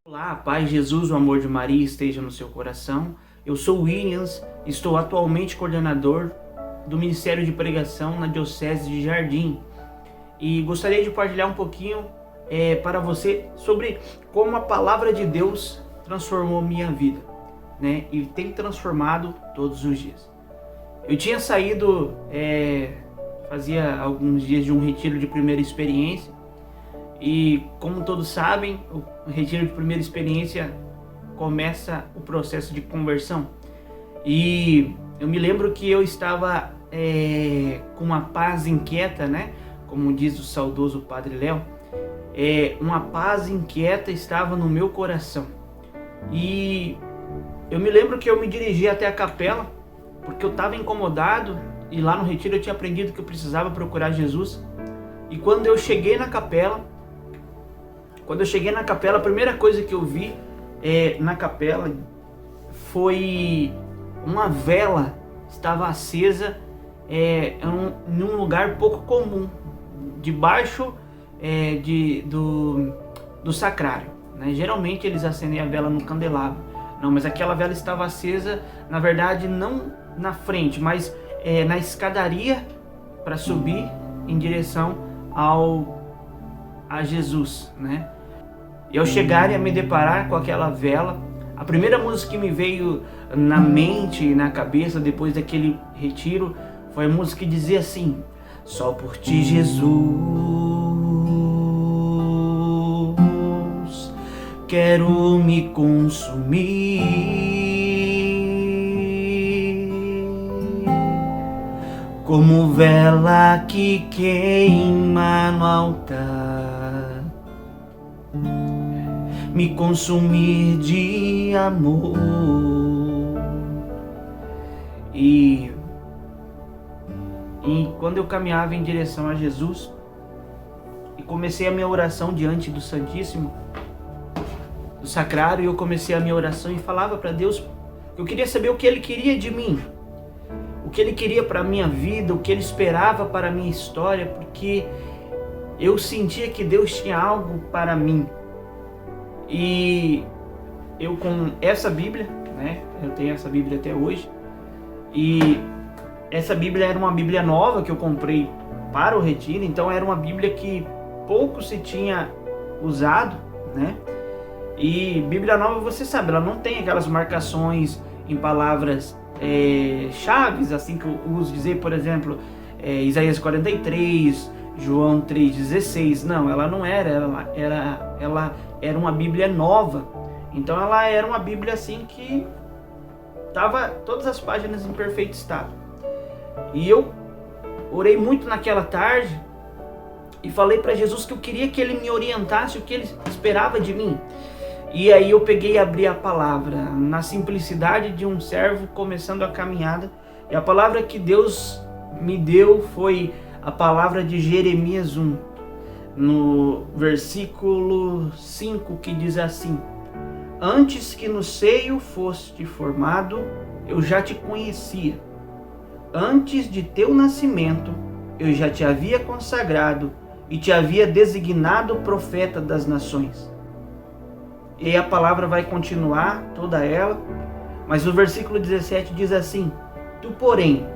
Olá, a paz de Jesus, o amor de Maria esteja no seu coração. Eu sou Williams, estou atualmente coordenador do Ministério de Pregação na Diocese de Jardim e gostaria de partilhar um pouquinho para você sobre como a Palavra de Deus transformou minha vida, né? E tem transformado todos os dias. Eu tinha saído, fazia alguns dias de um retiro de primeira experiência e, como todos sabem, o retiro de primeira experiência começa o processo de conversão. E eu me lembro que eu estava com uma paz inquieta, né? Como diz o saudoso Padre Léo, uma paz inquieta estava no meu coração. E eu me lembro que eu me dirigi até a capela, porque eu estava incomodado e lá no retiro eu tinha aprendido que eu precisava procurar Jesus. E quando eu cheguei na capela, a primeira coisa que eu vi na capela foi uma vela estava acesa em um lugar pouco comum, debaixo do sacrário, né? Geralmente eles acendem a vela no candelabro, não, mas aquela vela estava acesa, na verdade não na frente, mas na escadaria para subir em direção a Jesus, né? E ao chegar e a me deparar com aquela vela, a primeira música que me veio na mente e na cabeça depois daquele retiro foi a música que dizia assim: só por ti, Jesus, quero me consumir como vela que queima no altar, me consumir de amor. E quando eu caminhava em direção a Jesus e comecei a minha oração diante do Santíssimo, do Sacrário, eu comecei a minha oração e falava para Deus que eu queria saber o que Ele queria de mim, o que Ele queria para a minha vida, o que Ele esperava para a minha história, porque eu sentia que Deus tinha algo para mim. E eu, com essa Bíblia, né, eu tenho essa Bíblia até hoje, e essa Bíblia era uma Bíblia nova que eu comprei para o retiro, então era uma Bíblia que pouco se tinha usado, né? E Bíblia nova, você sabe, ela não tem aquelas marcações em palavras chaves, assim que eu uso dizer, por exemplo, Isaías 43, João 3,16, não, ela não era, ela era uma Bíblia nova, então ela era uma Bíblia assim que estava todas as páginas em perfeito estado. E eu orei muito naquela tarde e falei para Jesus que eu queria que Ele me orientasse o que Ele esperava de mim. E aí eu peguei e abri a palavra, na simplicidade de um servo começando a caminhada, e a palavra que Deus me deu foi a palavra de Jeremias 1, no versículo 5, que diz assim: antes que no seio foste formado, eu já te conhecia. Antes de teu nascimento, eu já te havia consagrado e te havia designado profeta das nações. E a palavra vai continuar, toda ela, mas o versículo 17 diz assim: tu, porém,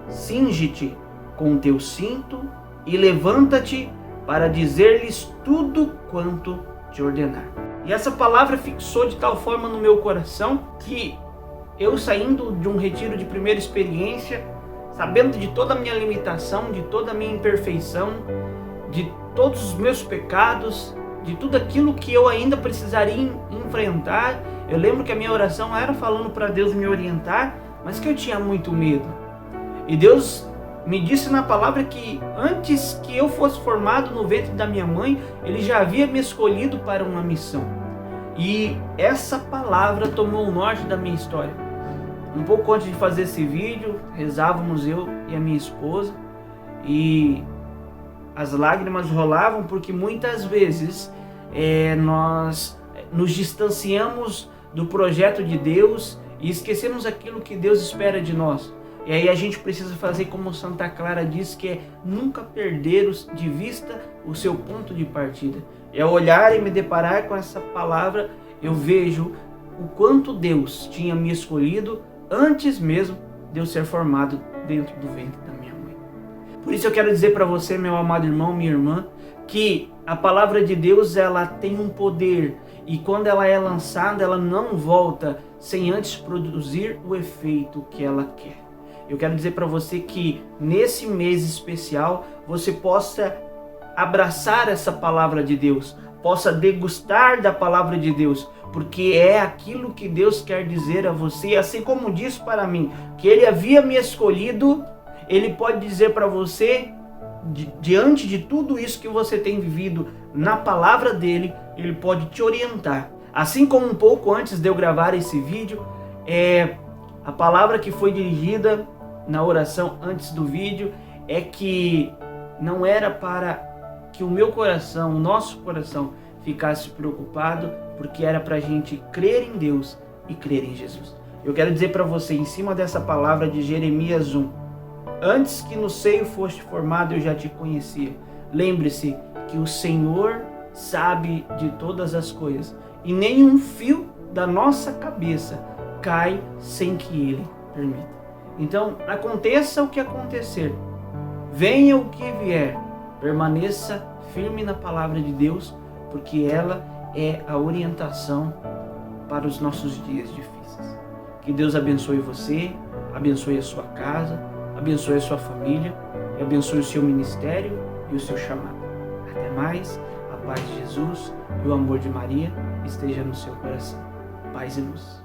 cinge-te com o teu cinto e levanta-te para dizer-lhes tudo quanto te ordenar. E essa palavra fixou de tal forma no meu coração que eu, saindo de um retiro de primeira experiência, sabendo de toda a minha limitação, de toda a minha imperfeição, de todos os meus pecados, de tudo aquilo que eu ainda precisaria enfrentar, eu lembro que a minha oração era falando para Deus me orientar, mas que eu tinha muito medo. E Deus me disse na palavra que antes que eu fosse formado no ventre da minha mãe, Ele já havia me escolhido para uma missão. E essa palavra tomou o norte da minha história. Um pouco antes de fazer esse vídeo, rezávamos eu e a minha esposa, e as lágrimas rolavam porque muitas vezes nós nos distanciamos do projeto de Deus e esquecemos aquilo que Deus espera de nós. E aí a gente precisa fazer como Santa Clara diz, que é nunca perder de vista o seu ponto de partida. É olhar e me deparar com essa palavra, eu vejo o quanto Deus tinha me escolhido antes mesmo de eu ser formado dentro do ventre da minha mãe. Por isso eu quero dizer para você, meu amado irmão, minha irmã, que a palavra de Deus, ela tem um poder, e quando ela é lançada, ela não volta sem antes produzir o efeito que ela quer. Eu quero dizer para você que nesse mês especial você possa abraçar essa palavra de Deus, possa degustar da palavra de Deus, porque é aquilo que Deus quer dizer a você, assim como disse para mim, que Ele havia me escolhido. Ele pode dizer para você, diante de tudo isso que você tem vivido na palavra dele, Ele pode te orientar. Assim como um pouco antes de eu gravar esse vídeo, a palavra que foi dirigida na oração antes do vídeo é que não era para que o meu coração, o nosso coração, ficasse preocupado, porque era para a gente crer em Deus e crer em Jesus. Eu quero dizer para você, em cima dessa palavra de Jeremias 1, antes que no seio foste formado, eu já te conhecia. Lembre-se que o Senhor sabe de todas as coisas, e nenhum fio da nossa cabeça cai sem que Ele permita. Então, aconteça o que acontecer, venha o que vier, permaneça firme na palavra de Deus, porque ela é a orientação para os nossos dias difíceis. Que Deus abençoe você, abençoe a sua casa, abençoe a sua família, e abençoe o seu ministério e o seu chamado. Até mais, a paz de Jesus e o amor de Maria esteja no seu coração. Paz e luz.